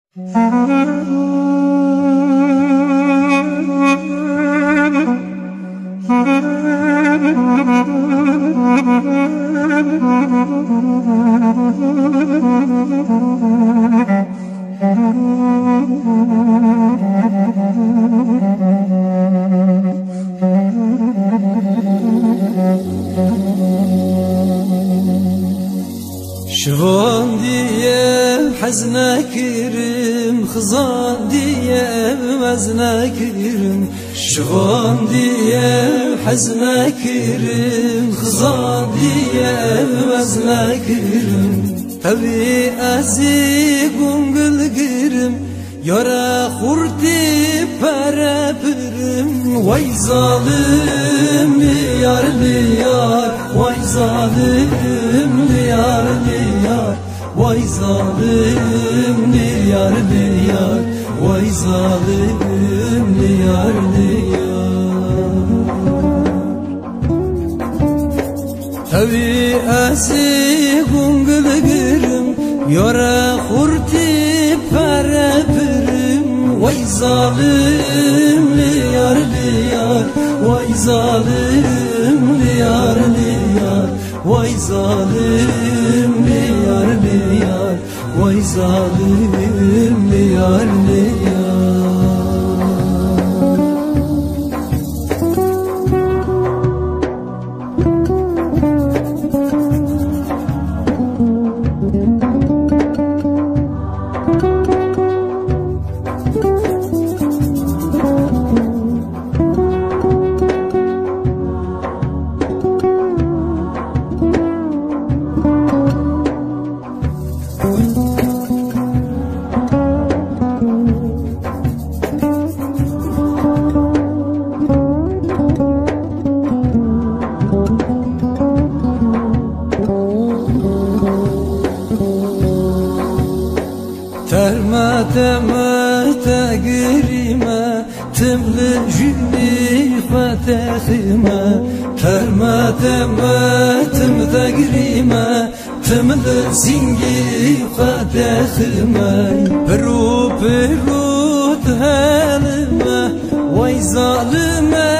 شوان diye haznekirim, xızan diye maznekirim. Şovan diye haznekirim, xızan diye maznekirim. Tabi azi gungul girim, yara hurti perepirim. Vay zalim diyar diyar, vay zalim diyar diyar, vay zalim diyar diyar, vay zalim diyar diyar. Tabi asi gungul girim, yara hurti perepirim. Vay zalim diyar diyar, vay zalim diyar diyar, vay zalim diyar diyar, vay zalim diyar diyar. Terme temete girime, timli jüni fetehime. Terme temete girime, timli zingi fetehime. Peru peru thelime, vay zalime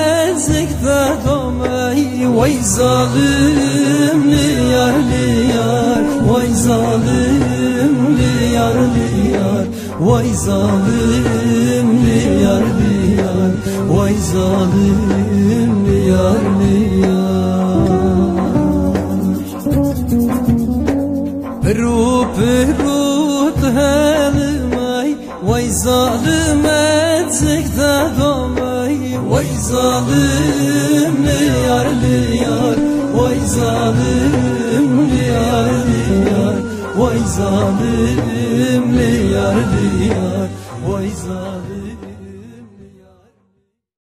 zikta domay. Vay zalim diyar diyar, vay zalim diyar diyar, vay zalim diyar diyar, vay zalim diyar diyar. Peru peru thelmay, vay zalime zikta domay. Vay zalim diyar diyar, vay zalim diyar diyar, vay zalim diyar diyar, vay zalim.